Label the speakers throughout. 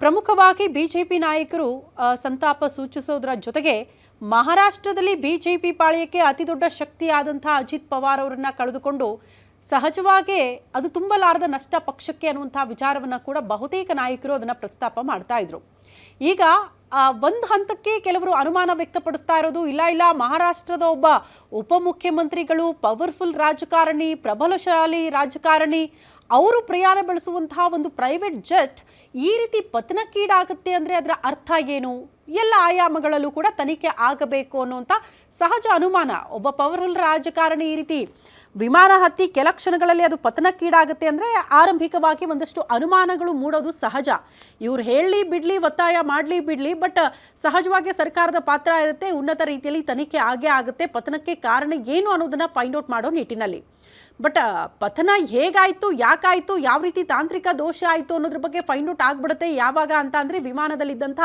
Speaker 1: ಪ್ರಮುಖವಾಗಿ ಬಿಜೆಪಿ ನಾಯಕರು ಸಂತಾಪ ಸೂಚಿಸೋದರ ಜೊತೆಗೆ ಮಹಾರಾಷ್ಟ್ರದಲ್ಲಿ ಬಿಜೆಪಿ ಪಾಳ್ಯಕ್ಕೆ ಅತಿದೊಡ್ಡ ಶಕ್ತಿಯಾದಂತಹ ಅಜಿತ್ ಪವಾರ್ ಅವರನ್ನ ಕಳೆದುಕೊಂಡು ಸಹಜವಾಗಿ ಅದು ತುಂಬಲಾರದ ನಷ್ಟ ಪಕ್ಷಕ್ಕೆ ಅನ್ನುವಂತಹ ವಿಚಾರವನ್ನ ಕೂಡ ಬಹುತೇಕ ನಾಯಕರು ಅದನ್ನ ಪ್ರಸ್ತಾಪ ಮಾಡ್ತಾ ಇದ್ರು. ಈಗ ಒಂದು ಹಂತಕ್ಕೆ ಕೆಲವರು ಅನುಮಾನ ವ್ಯಕ್ತಪಡಿಸ್ತಾ ಇರೋದು ಇಲ್ಲ ಮಹಾರಾಷ್ಟ್ರದ ಒಬ್ಬ ಉಪಮುಖ್ಯಮಂತ್ರಿಗಳು ಪವರ್ಫುಲ್ ರಾಜಕಾರಣಿ, ಪ್ರಬಲಶಾಲಿ ರಾಜಕಾರಣಿ, ಅವರು ಪ್ರಯಾಣ ಬೆಳೆಸುವಂತಹ ಒಂದು ಪ್ರೈವೇಟ್ ಜೆಟ್ ಈ ರೀತಿ ಪತನಕ್ಕೀಡಾಗುತ್ತೆ ಅಂದರೆ ಅದರ ಅರ್ಥ ಏನು? ಎಲ್ಲ ಆಯಾಮಗಳಲ್ಲೂ ಕೂಡ ತನಿಖೆ ಆಗಬೇಕು ಅನ್ನುವಂಥ ಸಹಜ ಅನುಮಾನ. ಒಬ್ಬ ಪವರ್ಫುಲ್ ರಾಜಕಾರಣಿ ಈ ರೀತಿ ವಿಮಾನ ಹತ್ತಿ ಕೆಲ ಕ್ಷಣಗಳಲ್ಲಿ ಅದು ಪತನಕ್ಕೀಡಾಗುತ್ತೆ ಅಂದರೆ ಆರಂಭಿಕವಾಗಿ ಒಂದಷ್ಟು ಅನುಮಾನಗಳು ಮೂಡೋದು ಸಹಜ. ಇವ್ರು ಹೇಳಲಿ ಬಿಡಲಿ, ಒತ್ತಾಯ ಮಾಡಲಿ ಬಿಡಲಿ, ಬಟ್ ಸಹಜವಾಗಿ ಸರ್ಕಾರದ ಪಾತ್ರ ಇರುತ್ತೆ, ಉನ್ನತ ರೀತಿಯಲ್ಲಿ ತನಿಖೆ ಆಗೇ ಆಗುತ್ತೆ. ಪತನಕ್ಕೆ ಕಾರಣ ಏನು ಅನ್ನೋದನ್ನು ಫೈಂಡ್ ಔಟ್ ಮಾಡೋ ನಿಟ್ಟಿನಲ್ಲಿ. ಬಟ್ ಪತನ ಹೇಗಾಯಿತು, ಯಾಕಾಯಿತು, ಯಾವ ರೀತಿ ತಾಂತ್ರಿಕ ದೋಷ ಆಯಿತು ಅನ್ನೋದ್ರ ಬಗ್ಗೆ ಫೈಂಡ್ ಔಟ್ ಆಗಿಬಿಡುತ್ತೆ. ಯಾವಾಗ ಅಂತ ಅಂದರೆ ವಿಮಾನದಲ್ಲಿದ್ದಂಥ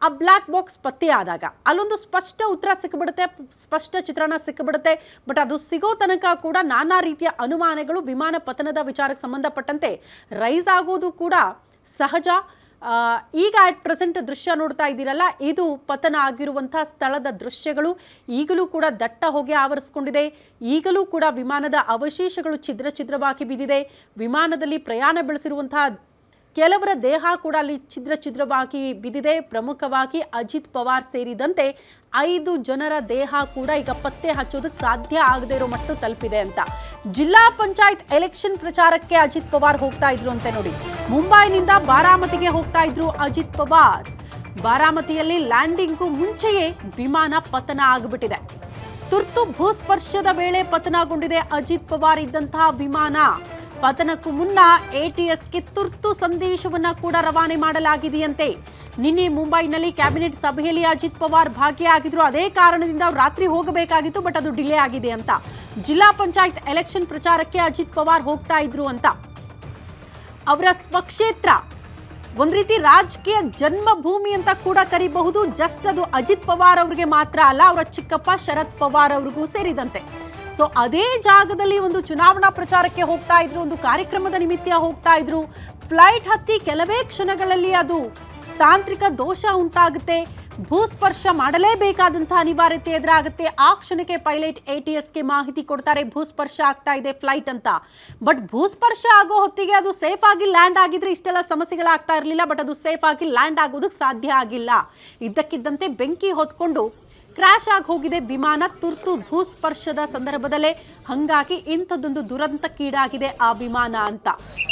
Speaker 1: ಆ ಬ್ಲ್ಯಾಕ್ ಬಾಕ್ಸ್ ಪತ್ತೆ ಆದಾಗ ಅಲ್ಲೊಂದು ಸ್ಪಷ್ಟ ಉತ್ತರ ಸಿಕ್ಕಿಬಿಡುತ್ತೆ, ಸ್ಪಷ್ಟ ಚಿತ್ರಣ ಸಿಕ್ಕಿಬಿಡುತ್ತೆ. ಬಟ್ ಅದು ಸಿಗೋ ತನಕ ಕೂಡ ನಾನಾ ರೀತಿಯ ಅನುಮಾನಗಳು ವಿಮಾನ ಪತನದ ವಿಚಾರಕ್ಕೆ ಸಂಬಂಧಪಟ್ಟಂತೆ ರೈಸ್ ಆಗೋದು ಕೂಡ ಸಹಜ. ಈಗ ಅಟ್ ಪ್ರೆಸೆಂಟ್ ದೃಶ್ಯ ನೋಡ್ತಾ ಇದ್ದೀರಲ್ಲ, ಇದು ಪತನ ಆಗಿರುವಂತಹ ಸ್ಥಳದ ದೃಶ್ಯಗಳು. ಈಗಲೂ ಕೂಡ ದಟ್ಟ ಹೊಗೆ ಆವರಿಸ್ಕೊಂಡಿದೆ. ಈಗಲೂ ಕೂಡ ವಿಮಾನದ ಅವಶೇಷಗಳು ಛಿದ್ರವಾಗಿ ಬಿದ್ದಿದೆ. ವಿಮಾನದಲ್ಲಿ ಪ್ರಯಾಣ ಬೆಳೆಸಿರುವಂತಹ ಕೆಲವರ ದೇಹ ಕೂಡ ಅಲ್ಲಿ ಛಿದ್ರವಾಗಿ ಬಿದ್ದಿದೆ. ಪ್ರಮುಖವಾಗಿ ಅಜಿತ್ ಪವಾರ್ ಸೇರಿದಂತೆ 5 ಜನರ ದೇಹ ಕೂಡ ಈಗ ಪತ್ತೆ ಹಚ್ಚೋದಕ್ಕೆ ಸಾಧ್ಯ ಆಗದೆ ಇರೋ ಮಟ್ಟ ತಲುಪಿದೆ ಅಂತ. ಜಿಲ್ಲಾ ಪಂಚಾಯತ್ ಎಲೆಕ್ಷನ್ ಪ್ರಚಾರಕ್ಕೆ ಅಜಿತ್ ಪವಾರ್ ಹೋಗ್ತಾ ಇದ್ರು ಅಂತೆ ನೋಡಿ. ಮುಂಬೈನಿಂದ ಬಾರಾಮತಿಗೆ ಹೋಗ್ತಾ ಇದ್ರು ಅಜಿತ್ ಪವಾರ್. ಬಾರಾಮತಿಯಲ್ಲಿ ಲ್ಯಾಂಡಿಂಗ್ಗೂ ಮುಂಚೆಯೇ ವಿಮಾನ ಪತನ ಆಗಿಬಿಟ್ಟಿದೆ. ತುರ್ತು ಭೂಸ್ಪರ್ಶದ ವೇಳೆ ಪತನಗೊಂಡಿದೆ ಅಜಿತ್ ಪವಾರ್ ಇದ್ದಂತಹ ವಿಮಾನ. ಪತನಕ್ಕೂ ಮುನ್ನ ಎಟಿಎಸ್ಗೆ ತುರ್ತು ಸಂದೇಶವನ್ನ ಕೂಡ ರವಾನೆ ಮಾಡಲಾಗಿದೆಯಂತೆ. ನಿನ್ನೆ ಮುಂಬೈನಲ್ಲಿ ಕ್ಯಾಬಿನೆಟ್ ಸಭೆಯಲ್ಲಿ ಅಜಿತ್ ಪವಾರ್ ಭಾಗಿಯಾಗಿದ್ರು. ಅದೇ ಕಾರಣದಿಂದ ಅವ್ರು ರಾತ್ರಿ ಹೋಗಬೇಕಾಗಿತ್ತು, ಬಟ್ ಅದು ಡಿಲೇ ಆಗಿದೆ ಅಂತ. ಜಿಲ್ಲಾ ಪಂಚಾಯತ್ ಎಲೆಕ್ಷನ್ ಪ್ರಚಾರಕ್ಕೆ ಅಜಿತ್ ಪವಾರ್ ಹೋಗ್ತಾ ಇದ್ರು ಅಂತ. ಅವರ ಸ್ವಕ್ಷೇತ್ರ ಒಂದ್ ರೀತಿ ರಾಜಕೀಯ ಜನ್ಮಭೂಮಿ ಅಂತ ಕೂಡ ಕರಿಬಹುದು. ಜಸ್ಟ್ ಅದು ಅಜಿತ್ ಪವಾರ್ ಅವರಿಗೆ ಮಾತ್ರ ಅಲ್ಲ, ಅವರ ಚಿಕ್ಕಪ್ಪ ಶರದ್ ಪವಾರ್ ಅವ್ರಿಗೂ ಸೇರಿದಂತೆ. ಸೊ ಅದೇ ಜಾಗದಲ್ಲಿ ಒಂದು ಚುನಾವಣಾ ಪ್ರಚಾರಕ್ಕೆ ಹೋಗ್ತಾ ಇದ್ರು, ಒಂದು ಕಾರ್ಯಕ್ರಮದ ನಿಮಿತ್ತ ಹೋಗ್ತಾ ಇದ್ರು. ಫ್ಲೈಟ್ ಹತ್ತಿ ಕೆಲವೇ ಕ್ಷಣಗಳಲ್ಲಿ ಅದು ತಾಂತ್ರಿಕ ದೋಷ ಉಂಟಾಗುತ್ತೆ. ಭೂಸ್ಪರ್ಶ ಮಾಡಲೇಬೇಕಾದಂತಹ ಅನಿವಾರ್ಯತೆ ಎದುರಾಗುತ್ತೆ. ಆ ಕ್ಷಣಕ್ಕೆ ಪೈಲಟ್ ಎಟಿಎಸ್ಗೆ ಮಾಹಿತಿ ಕೊಡ್ತಾರೆ, ಭೂಸ್ಪರ್ಶ ಆಗ್ತಾ ಇದೆ ಫ್ಲೈಟ್ ಅಂತ. ಬಟ್ ಭೂಸ್ಪರ್ಶ ಆಗೋ ಹೊತ್ತಿಗೆ ಅದು ಸೇಫ್ ಆಗಿ ಲ್ಯಾಂಡ್ ಆಗಿದ್ರೆ ಇಷ್ಟೆಲ್ಲ ಸಮಸ್ಯೆಗಳಾಗ್ತಾ ಇರಲಿಲ್ಲ. ಬಟ್ ಅದು ಸೇಫ್ ಆಗಿ ಲ್ಯಾಂಡ್ ಆಗೋದಕ್ಕೆ ಸಾಧ್ಯ ಆಗಿಲ್ಲ. ಇದ್ದಕ್ಕಿದ್ದಂತೆ ಬೆಂಕಿ ಹೊತ್ಕೊಂಡು ಕ್ರಾಶ್ ಆಗಿ ಹೋಗಿದೆ ವಿಮಾನ ತುರ್ತು ಭೂಸ್ಪರ್ಶದ ಸಂದರ್ಭದಲ್ಲೇ. ಹಂಗಾಗಿ ಇಂಥದ್ದೊಂದು ದುರಂತಕ್ಕೀಡಾಗಿದೆ ಆ ವಿಮಾನ ಅಂತ.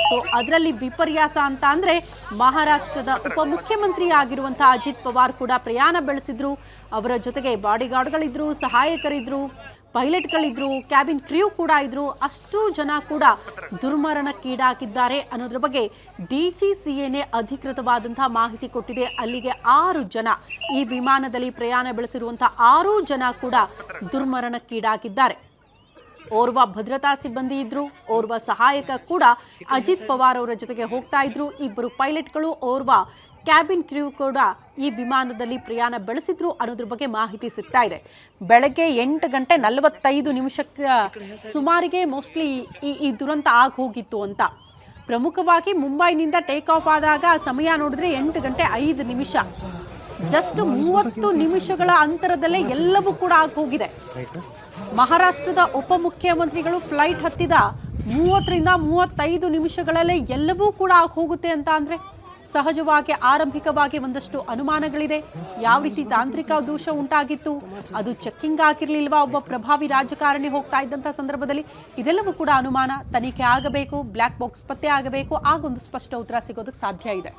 Speaker 1: ಸೊ ಅದರಲ್ಲಿ ವಿಪರ್ಯಾಸ ಅಂತ ಅಂದ್ರೆ ಮಹಾರಾಷ್ಟ್ರದ ಉಪಮುಖ್ಯಮಂತ್ರಿ ಆಗಿರುವಂತಹ ಅಜಿತ್ ಪವಾರ್ ಕೂಡ ಪ್ರಯಾಣ ಬೆಳೆಸಿದ್ರು. ಅವರ ಜೊತೆಗೆ ಬಾಡಿಗಾರ್ಡ್ಗಳಿದ್ರು, ಸಹಾಯಕರಿದ್ರು, ಪೈಲಟ್ಗಳಿದ್ರು, ಕ್ಯಾಬಿನ್ ಕ್ರ್ಯೂ ಕೂಡ ಇದ್ರು. ಅಷ್ಟು ಜನ ಕೂಡ ದುರ್ಮರಣಕ್ಕೀಡಾಗಿದ್ದಾರೆ ಅನ್ನೋದ್ರ ಬಗ್ಗೆ ಡಿಜಿಸಿಎನೇ ಅಧಿಕೃತವಾದಂತಹ ಮಾಹಿತಿ ಕೊಟ್ಟಿದೆ. ಅಲ್ಲಿಗೆ 6 ಜನ, ಈ ವಿಮಾನದಲ್ಲಿ ಪ್ರಯಾಣ ಬೆಳೆಸಿರುವಂತಹ 6 ಜನ ಕೂಡ ದುರ್ಮರಣಕ್ಕೀಡಾಗಿದ್ದಾರೆ. ಓರ್ವ ಭದ್ರತಾ ಸಿಬ್ಬಂದಿ ಇದ್ರು, ಓರ್ವ ಸಹಾಯಕ ಕೂಡ ಅಜಿತ್ ಪವಾರ್ ಅವರ ಜೊತೆಗೆ ಹೋಗ್ತಾ ಇದ್ರು. 2 ಪೈಲಟ್ಗಳು, ಓರ್ವ ಕ್ಯಾಬಿನ್ ಕ್ರ್ಯೂ ಕೂಡ ಈ ವಿಮಾನದಲ್ಲಿ ಪ್ರಯಾಣ ಬೆಳೆಸಿದ್ರು ಅನ್ನೋದ್ರ ಬಗ್ಗೆ ಮಾಹಿತಿ ಸಿಗ್ತಾ ಇದೆ. ಬೆಳಗ್ಗೆ 8:45 ಸುಮಾರಿಗೆ ಮೋಸ್ಟ್ಲಿ ಈ ದುರಂತ ಆಗಿ ಹೋಗಿತ್ತು ಅಂತ. ಪ್ರಮುಖವಾಗಿ ಮುಂಬೈನಿಂದ ಟೇಕ್ ಆಫ್ ಆದಾಗ ಸಮಯ ನೋಡಿದ್ರೆ 8:05. ಜಸ್ಟ್ 30 ನಿಮಿಷಗಳ ಅಂತರದಲ್ಲೇ ಎಲ್ಲವೂ ಕೂಡ ಆಗಿ ಹೋಗಿದೆ. ಮಹಾರಾಷ್ಟ್ರದ ಉಪಮುಖ್ಯಮಂತ್ರಿಗಳು ಫ್ಲೈಟ್ ಹತ್ತಿದ 30ರಿಂದ 35 ನಿಮಿಷಗಳಲ್ಲೇ ಎಲ್ಲವೂ ಕೂಡ ಆಗಿ ಹೋಗುತ್ತೆ ಅಂತ ಅಂದ್ರೆ ಸಹಜವಾಗಿ ಆರಂಭಿಕವಾಗಿ ಒಂದಷ್ಟು ಅನುಮಾನಗಳಿದೆ. ಯಾವ ರೀತಿ ತಾಂತ್ರಿಕ ದೋಷ ಉಂಟಾಗಿತ್ತು, ಅದು ಚೆಕ್ಕಿಂಗ್ ಆಗಿರ್ಲಿಲ್ವಾ ಒಬ್ಬ ಪ್ರಭಾವಿ ರಾಜಕಾರಣಿ ಹೋಗ್ತಾ ಇದ್ದಂಥ ಸಂದರ್ಭದಲ್ಲಿ, ಇದೆಲ್ಲವೂ ಕೂಡ ಅನುಮಾನ. ತನಿಖೆ ಆಗಬೇಕು, ಬ್ಲ್ಯಾಕ್ ಬಾಕ್ಸ್ ಪತ್ತೆ ಆಗಬೇಕು, ಆಗೊಂದು ಸ್ಪಷ್ಟ ಉತ್ತರ ಸಿಗೋದಕ್ಕೆ ಸಾಧ್ಯ ಇದೆ.